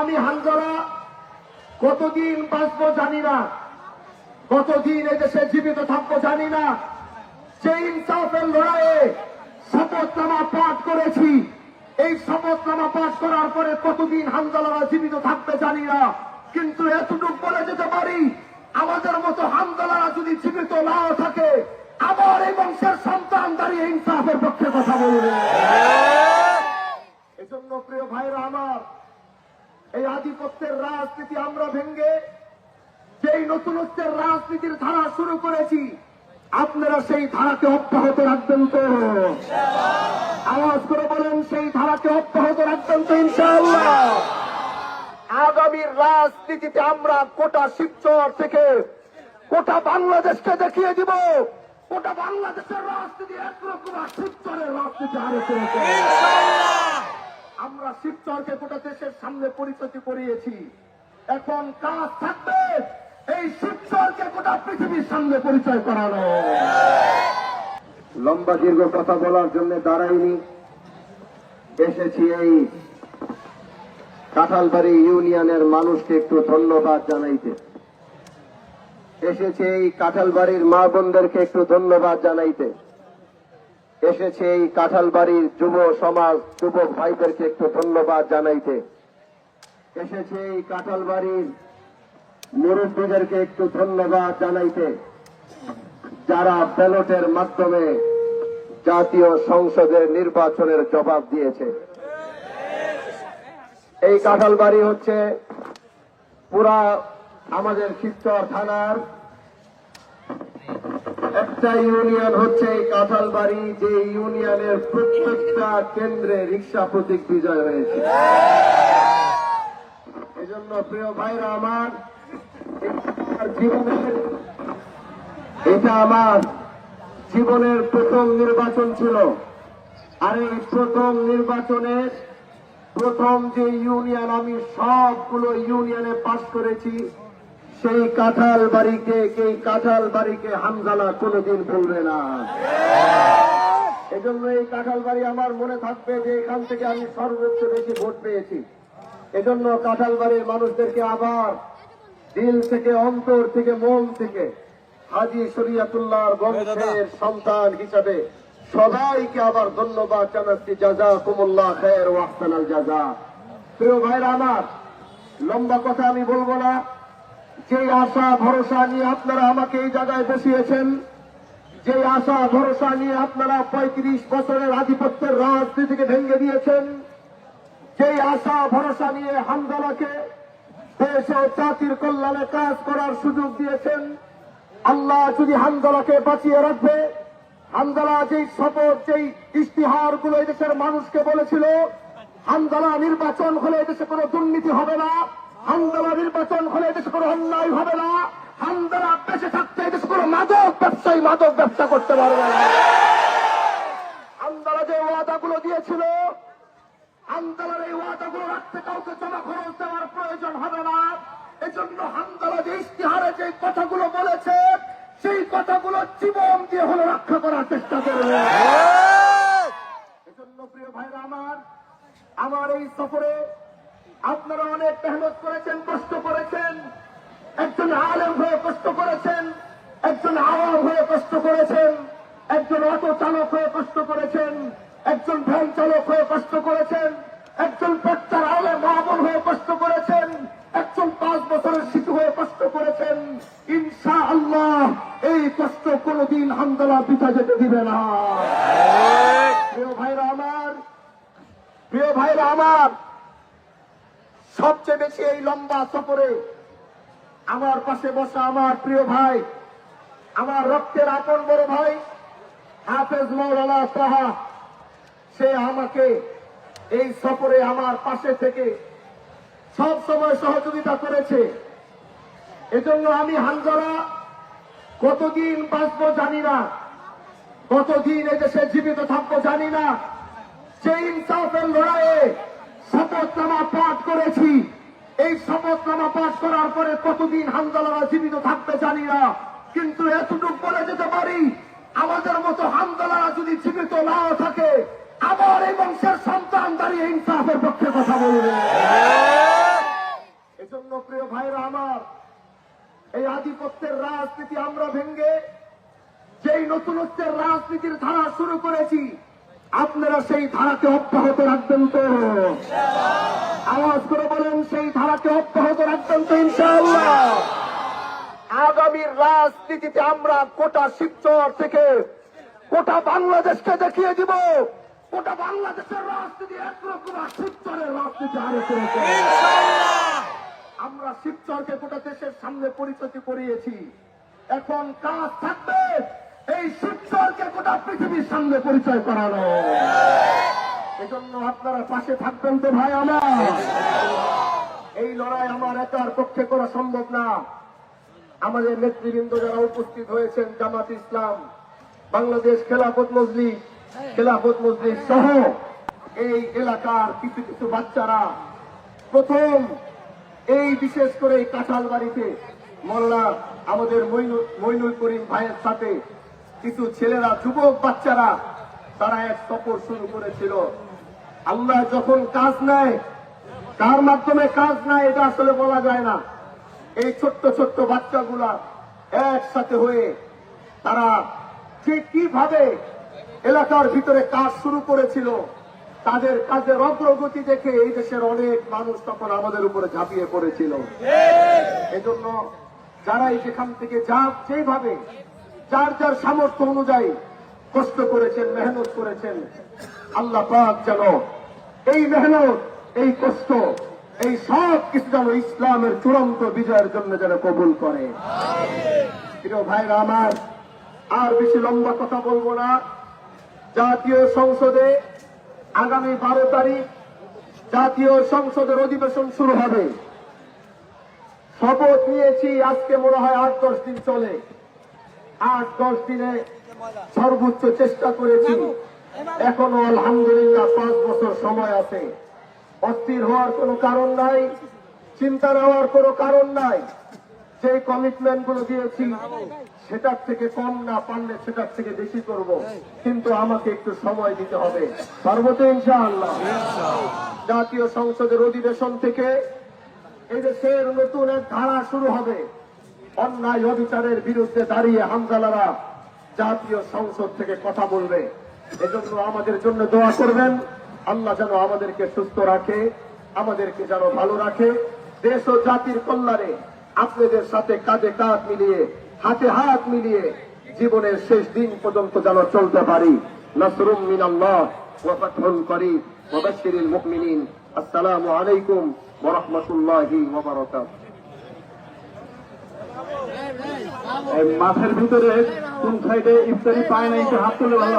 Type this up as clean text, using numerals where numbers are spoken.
আমি হানজালা কতদিন বাঁচবো জানি না, কতদিন এদেশে জীবিত থাকবো জানি না। সেই ইনসাফের লড়াইয়ে শপথনামা পাঠ করেছি, এই শপথনামা পাঠ করার পরে কতদিন হানজালারা জীবিত থাকবে জানি না, কিন্তু এতটুকু বলে যেতে পারি, আমাদের মতো হানজালারা যদি জীবিত নাও থাকে, আমার এই বংশের সন্তান দাঁড়িয়ে ইনসাফের পক্ষে কথা বলবে। এজন্য প্রিয় ভাইরা আমার, এই আধিপত্যের রাজনীতি আমরা ভেঙে যেই নতুনত্বের রাজনীতির ধারা শুরু করেছি, আপনারা সেই ধারাকে অব্যাহত রাখবেন তো? আওয়াজ করে বলেন, সেই ধারাকে অব্যাহত রাখবেন তো ইনশাআল্লাহ? আগামীর রাজনীতিতে আমরা গোটা শিবচর থেকে গোটা বাংলাদেশকে দেখিয়ে দিব, গোটা বাংলাদেশের রাজনীতি একরকম, আর শিবচরের রাজনীতি আরেকরকম। আমরা শিবচরকে গোটা দেশের সামনে পরিচিত করিয়েছি, এখন কাজ থাকবে এই শিবচরকে গোটা পৃথিবীর সামনে পরিচয় করানো। লম্বা দীর্ঘ কথা বলার জন্য দাঁড়াইনি, এসেছি এই কাঁঠালবাড়ি ইউনিয়নের মানুষকে একটু ধন্যবাদ জানাইতে, এসেছে এই কাঁঠালবাড়ির মা বোনদেরকে একটু ধন্যবাদ জানাইতে, এসেছে এই কাঁঠালবাড়ির যুব সমাজ যুবক ভাইদেরকে একটু ধন্যবাদ জানাইতে, এসেছে এই কাঁঠালবাড়ির মুরব্বীদেরকে একটু ধন্যবাদ জানাইতে, যারা ব্যালটের মাধ্যমে জাতীয় সংসদের নির্বাচনের জবাব দিয়েছে। এই কাঁঠালবাড়ি হচ্ছে পুরা আমাদের শিবচর থানার একটা ইউনিয়ন, হচ্ছে এই কাঁঠালবাড়ি, যে ইউনিয়নের প্রত্যেকটা কেন্দ্রে রিক্সা প্রতীক বিজয় হয়েছে। এজন্য প্রিয় ভাইরা আমার, এটা আমার জীবনের প্রথম নির্বাচন ছিল, আর এই প্রথম নির্বাচনের প্রথম যে ইউনিয়ন আমি সবগুলো ইউনিয়নে পাস করেছি, সেই কাঁঠালবাড়িকে, এই কাঁঠালবাড়িকে হানজালা কোনোদিন ভুলবে না। এজন্য এই কাঁঠালবাড়ি আমার মনে থাকবে যে এখান থেকে আমি সর্বোচ্চ বেশি ভোট পেয়েছি। এজন্য কাঁঠালবাড়ির মানুষদেরকে আবার দিল থেকে, অন্তর থেকে, মন থেকে হাজী শরিয়তুল্লাহর বংশের সন্তান হিসাবে সবাইকে আবার ধন্যবাদ জানাচ্ছি। জাযাকুমুল্লাহ খায়র ওয়া আহসানাল জাযা। প্রিয় ভাইরা আমার, লম্বা কথা আমি বলবো না। যে আশা ভরসা নিয়ে আপনারা আমাকে এই জায়গায় বসিয়েছেন, যে আশা ভরসা নিয়ে আপনারা 35 বছরের আধিপত্যের রাজনীতিকে ভেঙে দিয়েছেন, যে আশা ভরসা নিয়ে হানজালাকে দেশ ও জাতির কল্যাণে কাজ করার সুযোগ দিয়েছেন, আল্লাহ যদি হানজালাকে বাঁচিয়ে রাখবে, হানজালা যেই শপথ, যেই ইশতিহার গুলো এদেশের মানুষকে বলেছিল, হানজালা নির্বাচন হলে এদেশে কোনো দুর্নীতি হবে না, হানজালা নির্বাচন হলে এদেশে কোনো অন্যায় হবে না, হানজালা বেঁচে থাকতে এদেশে কোনো মাদক ব্যবসায়ী মাদক ব্যবসা করতে পারবে না। হানজালা যে ওয়াদাগুলো দিয়েছিল, হানজালার এই ওয়াদাগুলো রাখতে কাউকে জমা খরচ দেওয়ার প্রয়োজন হবে না। এজন্য হানজালা যে ইশতিহারে যে কথাগুলো বলেছে, সেই কথাগুলো জীবন দিয়ে হলে রক্ষা করার চেষ্টা করবে। এজন্য প্রিয় ভাইরা আমার এই সফরে আপনারা অনেক মেহনত করেছেন, কষ্ট করেছেন। একজন আলেম হয়ে কষ্ট করেছেন, একজন আওয়াম হয়ে কষ্ট করেছেন, একজন অটো চালক হয়ে কষ্ট করেছেন, একজন ভ্যান চালক হয়ে কষ্ট করেছেন, একজন বাচ্চার আলেম মাহবুব হয়ে কষ্ট করেছেন, একজন 5 বছরের শিশু হয়ে কষ্ট করেছেন। ইনশাআল্লাহ এই কষ্ট কোনদিন হানজালা বৃথা যেতে দিবে না। প্রিয় ভাইরা আমার, সবচেয়ে বেশি এই লম্বা সফরে আমার পাশে বসা আমার প্রিয় ভাই, আমার রক্তের আপন বড় ভাই হাফেজ মাওলানা সাহা, সে আমাকে এই সফরে আমার পাশে থেকে সব সময় সহযোগিতা করেছে। এজন্য আমি হানজালা কতদিন বাঁচবো জানি না, কতদিন এদেশে জীবিত থাকবো জানি না, সেই ইনসাফের লড়াইয়ে শপথনামা পাঠ করেছি, এই শপথনামা পাঠ করার পরে কতদিন হানজালারা জীবিত থাকবে জানি না, কিন্তু এতটুকু বলে যেতে পারি, আমাদের মতো হানজালারা যদি জীবিত নাও থাকে, আমার এই বংশের সন্তান দাঁড়িয়ে ইনসাফের পক্ষে কথা বলবে। এই আধিপত্যের রাজনীতি আমরা ভেঙে যেই নতুনত্বের রাজনীতির ধারা শুরু করেছি, আপনারা সেই ধারাকে অব্যাহত রাখবেন তো? আওয়াজ করে বলেন, সেই ধারাকে অব্যাহত রাখবেন তো ইনশাআল্লাহ? আগামীর রাজনীতিতে আমরা গোটা শিবচর থেকে গোটা বাংলাদেশকে দেখিয়ে দিব, গোটা বাংলাদেশের রাজনীতি একরকম আর শিবচরের রাজনীতি আরেক রকম। আমরা শিবচরকে গোটা দেশের সামনে পরিচিত করিয়েছি, এখন কাজ থাকবে এই শিবচরকে গোটা পৃথিবীর সামনে পরিচয় করানো। এজন্য আপনারা পাশে থাকবেন তো ভাই আমার? এই লড়াই আমার একার পক্ষে করা সম্ভব না। আমাদের নেতৃবৃন্দ যারা উপস্থিত হয়েছেন, জামাত ইসলাম, বাংলাদেশ খেলাফত মজলিস সহ এই এলাকার কিছু কিছু বাচ্চারা প্রথম এই বিশেষ করে এই কাঁঠালবাড়িতে মোল্লা আমাদের মইনুল করিম ভাইয়ের সাথে কিছু ছেলেরা, যুবক বাচ্চারা, তারা এক সফর শুরু করেছিল। আল্লাহ যখন কাজ নেয়, কার মাধ্যমে কাজ নেয় এটা আসলে বলা যায় না। এই ছোট্ট ছোট্ট বাচ্চাগুলা একসাথে হয়ে তারা ঠিক কিভাবে এলাকার ভিতরে কাজ শুরু করেছিল, তাদের কাজের অগ্রগতি দেখে এই দেশের অনেক মানুষ তখন আমাদের উপরে ঝাঁপিয়ে পড়েছিল। এজন্য যারাই যেখান থেকে যেভাবে যার যার সামর্থ্য অনুযায়ী কষ্ট করেছেন, মেহনত করেছেন, আল্লাহ পাক যেন এই মেহনত, এই কষ্ট, এই সব কিছু যেন ইসলামের চূড়ান্ত বিজয়ের জন্য যেন কবুল করে। প্রিয় ভাইরা আমার, আর বেশি লম্বা কথা বলবো না। জাতীয় সংসদে আগামী 12 তারিখ জাতীয় সংসদের অধিবেশন শুরু হবে। শপথ নিয়েছি, আজকে মনে হয় 8-10 দিন চলে। 8-10 দিনে সর্বোচ্চ চেষ্টা করেছি। এখনো আলহামদুলিল্লাহ 5 বছর সময় আছে। অস্থির হওয়ার কোনো কারণ নাই, চিন্তা নেওয়ার কোনো কারণ নাই। যে কমিটমেন্ট গুলো দিয়েছি সেটার থেকে কম না, পারলে সেটার থেকে বেশি করব, কিন্তু আমাকে একটু সময় দিতে হবে। সর্বত ইনশাআল্লাহ জাতীয় সংসদের অধিবেশন থেকে এই দেশের নতুন এক ধারা শুরু হবে। অন্যায় অবিচারের বিরুদ্ধে দাঁড়িয়ে হামজালারা জাতীয় সংসদ থেকে কথা বলবে। এজন্য আমাদের জন্য দোয়া করবেন। আল্লাহ যেন আমাদেরকে সুস্থ রাখে, আমাদেরকে যেন ভালো রাখে। দেশ ও জাতির কল্যাণে আপনাদের সাথে কাঁধে কাঁধ মিলিয়ে, হাতে হাত মিলিয়ে জীবনের শেষ দিন পর্যন্ত যেন চলতে পারি। নাসরুম মিনাল্লাহ ওয়া ফাতহুন করিম ওয়া বাশশিরিল মুমিনিন। আসসালামু আলাইকুম ওয়া রাহমাতুল্লাহি ওয়া বারাকাতুহু। মাঠের ভিতরে কোন সাইডে ইফতারি পায় না, একটু হাত তুলে ভালো।